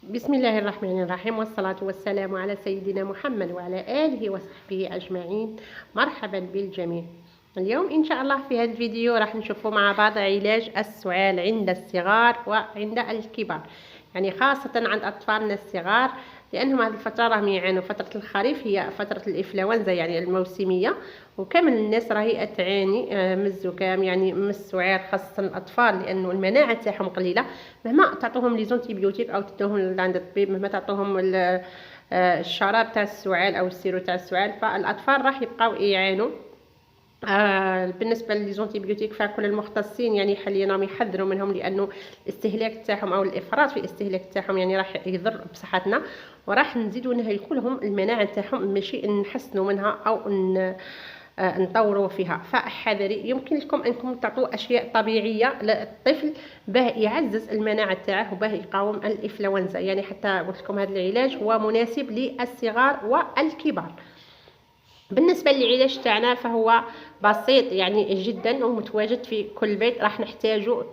بسم الله الرحمن الرحيم، والصلاة والسلام على سيدنا محمد وعلى آله وصحبه أجمعين. مرحبا بالجميع. اليوم إن شاء الله في هذا الفيديو راح نشوفوا مع بعض علاج السعال عند الصغار وعند الكبار، يعني خاصة عند أطفالنا الصغار، لأنهم هذه الفترة راهم يعانوا. فترة الخريف هي فترة الإنفلونزا يعني الموسمية، وكامل الناس راهي تعاني من الزكام، يعني من السعال، خاصة الأطفال، لأنه المناعة تاعهم قليلة. مهما تعطوهم لي زونتيبيوتيك أو تدوهم عند الطبيب، مهما تعطوهم الشراب تاع السعال أو السيرو تاع السعال، فالأطفال راح يبقاو يعانوا. بالنسبه للزونتيبيوتيك فكل المختصين يعني حاليا راهم يحذروا منهم، لانه الاستهلاك تاعهم او الافراط في الاستهلاك تاعهم يعني راح يضر بصحتنا، وراح نزيدوا نهلكوا لهم المناعه تاعهم، ماشي نحسنوا منها او نطوروا فيها. فحذري، يمكن لكم انكم تعطوا اشياء طبيعيه للطفل باه يعزز المناعه تاعه وباه يقاوم الانفلونزا. يعني حتى قلت لكم هذا العلاج هو مناسب للصغار والكبار. بالنسبة للعلاج تاعنا فهو بسيط يعني جدا ومتواجد في كل بيت. راح نحتاجه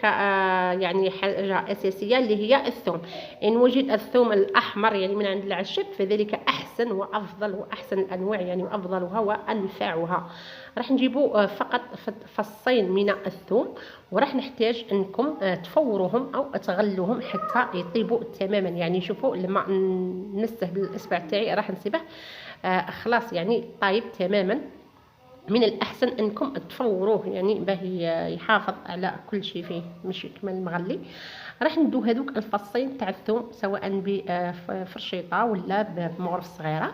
يعني حاجة أساسية اللي هي الثوم. إن وجد الثوم الأحمر يعني من عند العشب فذلك أحسن وأفضل وأحسن الأنواع يعني وأفضلها وأنفعها. راح نجيبوا فقط فصين من الثوم، وراح نحتاج أنكم تفوروهم أو تغلوهم حتى يطيبوا تماما. يعني شوفوا لما نسته بالإصبع تاعي راح نصيبه خلاص يعني طايب تماما. من الأحسن أنكم تفوروه يعني باه يحافظ على كل شيء فيه، مش كما المغلي. راح ندو هذوك الفصين تاع الثوم سواء بفرشيطه ولا بمغرف صغيره،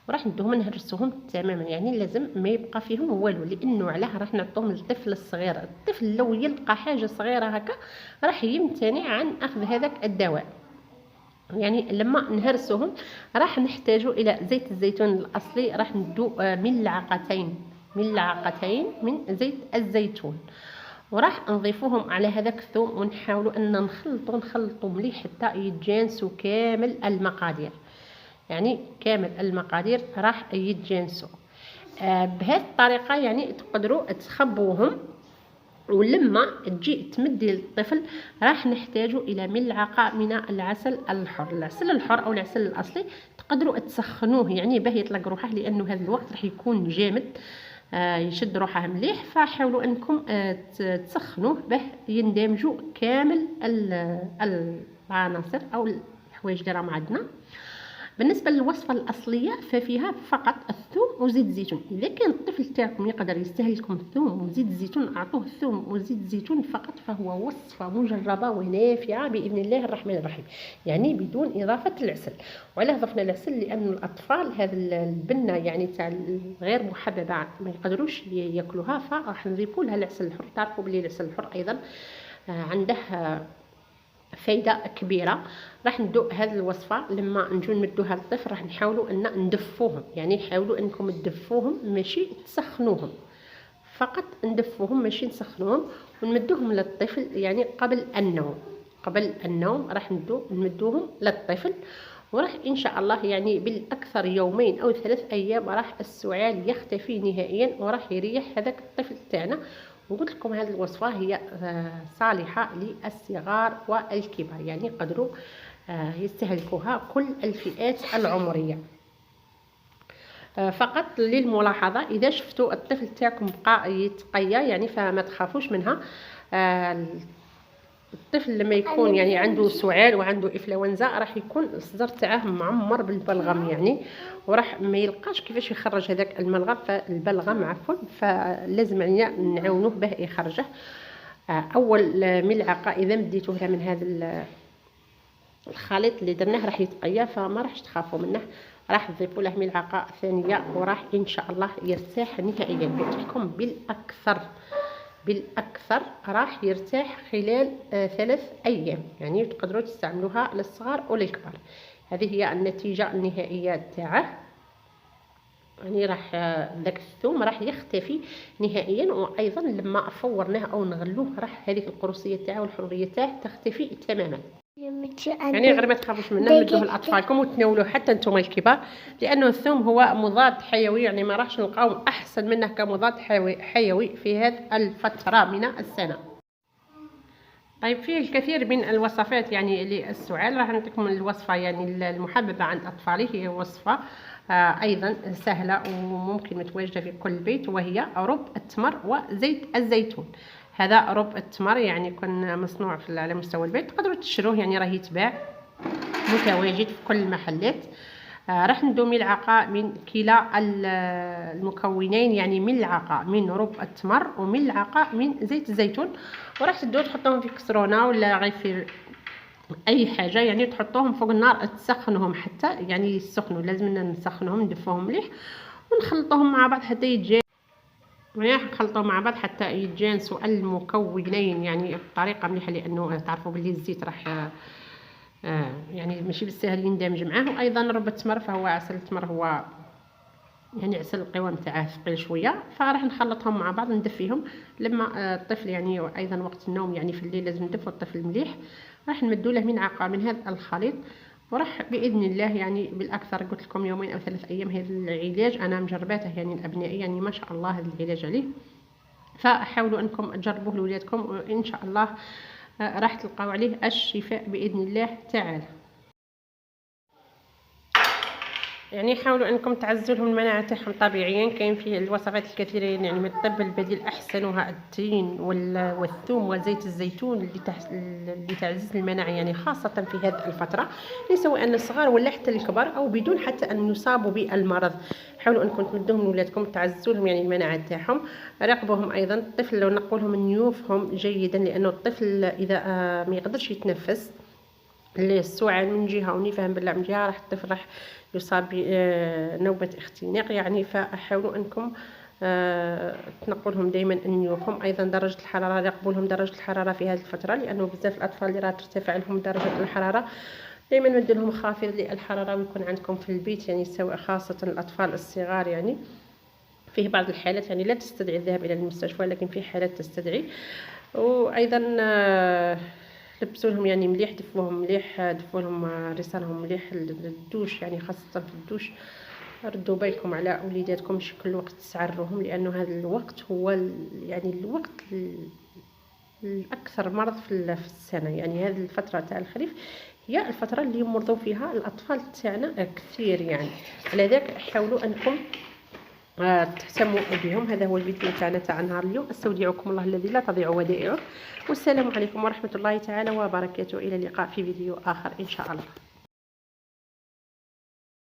وراح ندوهم نهرسوهم تماما. يعني لازم ما يبقى فيهم والو، لانه علاه راح نعطوهم للطفل الصغير. الطفل لو يلقى حاجه صغيره هكا راح يمتنع عن اخذ هذاك الدواء. يعني لما نهرسوهم راح نحتاجوا الى زيت الزيتون الاصلي، راح ندو ملعقتين من زيت الزيتون، وراح نضيفوهم على هذاك الثوم، ونحاولوا ان نخلطوا مليح حتى يتجانسوا كامل المقادير. يعني كامل المقادير راح يتجانسوا بهذه الطريقه. يعني تقدروا تخبوهم، ولما تجي تمدي للطفل راح نحتاج الى ملعقه من العسل الحر. العسل الحر او العسل الاصلي تقدروا تسخنوه يعني باه يطلق روحه، لانه هذا الوقت راح يكون جامد يشد روحه مليح. فحاولوا انكم تسخنوه باه يندمجوا كامل العناصر او الحوايج اللي راهم عندنا. بالنسبه للوصفه الاصليه ففيها فقط الثوم وزيت الزيتون. اذا كان الطفل تاعكم يقدر يستهلكم الثوم وزيت الزيتون، اعطوه الثوم وزيت الزيتون فقط، فهو وصفه مجربه ونافعه باذن الله الرحمن الرحيم، يعني بدون اضافه العسل. وعلاه ضفنا العسل؟ لان الاطفال هذا البنه يعني تاع غير محببه ما يقدروش ياكلوها، فراح نضيفوا لها العسل الحر. تعرفوا بلي العسل الحر ايضا عنده فايده كبيره. راح ندوق هذه الوصفه لما نجو نمدوها للطفل، راح نحاولوا ان ندفوهم. يعني حاولوا انكم تدفوهم ماشي تسخنوهم، فقط ندفوهم ماشي نسخنوهم، ونمدوهم للطفل يعني قبل النوم راح نمدوهم للطفل. وراح ان شاء الله يعني بالاكثر يومين او 3 ايام راح السعال يختفي نهائيا، وراح يريح هذاك الطفل تاعنا. وقلت لكم هذه الوصفه هي صالحه للصغار والكبار، يعني يقدروا يستهلكوها كل الفئات العمريه. فقط للملاحظه، اذا شفتوا الطفل تاعكم بقى يتقيا يعني فما تخافوش منها. الطفل لما يكون يعني عنده سعال وعنده انفلونزا راح يكون الصدر تاعه معمر بالبلغم يعني، وراح ما يلقاش كيفاش يخرج هذاك البلغم عفوا، فلازم يعني نعاونوه باه يخرجه. اول ملعقه اذا مديتوه له من هذا الخليط اللي درناه راح يتقيا، فما راحش تخافوا منه. راح تضيفوا له ملعقه ثانيه وراح ان شاء الله يرتاح نهائيا. قلت لكم بالاكثر راح يرتاح خلال 3 ايام، يعني تقدروا تستعملوها للصغار وللكبار. هذه هي النتيجه النهائيه تاعه. يعني راح ذاك الثوم راح يختفي نهائيا، وايضا لما فورناه او نغلوه راح هذيك القروصيه تاعه والحروريه تاعه تختفي تماما. يعني غير ما تخافوش منه، مدوه لاطفالكم وتناولوه حتى انتم الكبار، لانه الثوم هو مضاد حيوي، يعني ما راحش نلقاو احسن منه كمضاد حيوي في هذه الفتره من السنه. طيب فيه الكثير من الوصفات يعني للسعال. راح نعطيكم الوصفة يعني المحببة عند أطفالي. هي وصفة أيضا سهلة وممكن متواجدة في كل بيت، وهي رب التمر وزيت الزيتون. هذا رب التمر يعني يكون مصنوع على مستوى البيت، تقدروا تشتروه يعني راه يتباع متواجد في كل المحلات. راح ندو ملعقة من كلا المكونين، يعني ملعقة من رب التمر وملعقة من زيت الزيتون، وراح تبداو تحطوهم في كسرونة ولا غير في اي حاجه، يعني تحطوهم فوق النار تسخنهم حتى يعني يسخنوا. لازمنا نسخنوهم ندفوهم مليح ونخلطوهم مع بعض حتى يتجانسوا. مليح نخلطوهم مع بعض حتى يتجانسوا المكونين يعني بطريقه مليحه، لانه تعرفوا بلي الزيت راح يعني ماشي بالسهل يندمج معاه. وايضا رب التمر فهو عسل التمر، هو يعني عسل القوام تاعه ثقيل شويه، فراح نخلطهم مع بعض ندفيهم لما الطفل يعني وايضا وقت النوم يعني في الليل لازم ندفوا الطفل مليح. راح نمدوا له ملعقه من هذا الخليط، وراح باذن الله يعني بالاكثر قلت لكم يومين او 3 ايام هذا العلاج انا مجرباته يعني الابنائي يعني ما شاء الله هذا العلاج عليه. فحاولوا انكم تجربوه لولادكم وان شاء الله راح تلقاو عليه الشفاء باذن الله تعالى. يعني حاولوا انكم تعزوا لهم المناعه تاعهم طبيعيا. كاين فيه الوصفات الكثيره يعني من الطب البديل احسنها التين والثوم وزيت الزيتون اللي تعزز المناعه يعني خاصه في هذه الفتره، سواء الصغار ولا حتى الكبار او بدون حتى ان يصابوا بالمرض. حاولوا انكم تمدوهم لولادكم تعزوا لهم يعني المناعه تاعهم. راقبوهم ايضا الطفل، لو نقوا لهم نيوفهم جيدا، لانه الطفل اذا ما يقدرش يتنفس السعال من جهه ونفهم بالله من جهه، راح الطفل راح يصاب بنوبه اختناق يعني. فحاولوا انكم تنقلهم دائما النيوفهم. ايضا درجه الحراره راقبوا لهم درجه الحراره في هذه الفتره، لانه بزاف الاطفال اللي راه ترتفع لهم درجه الحراره. دائما مدوا لهم خافض للحراره ويكون عندكم في البيت يعني، سواء خاصه الاطفال الصغار يعني. فيه بعض الحالات يعني لا تستدعي الذهاب الى المستشفى، لكن في حالات تستدعي. وايضا لبسوا لهم يعني مليح، دفوهم مليح، دفوا لهم رسالهم مليح الدوش يعني، خاصه في الدوش. ردوا بالكم على وليداتكم مش كل وقت تسعروهم، لانه هذا الوقت هو يعني الوقت الاكثر مرض في السنه يعني. هذه الفتره تاع الخريف هي الفتره اللي يمرضوا فيها الاطفال تاعنا كثير يعني. على ذاك حاولوا انكم تهتموا بهم. هذا هو الفيديو تاعنا تاع نهار اليوم. استودعكم الله الذي لا تضيع ودائعه، والسلام عليكم ورحمه الله تعالى وبركاته. الى اللقاء في فيديو اخر ان شاء الله.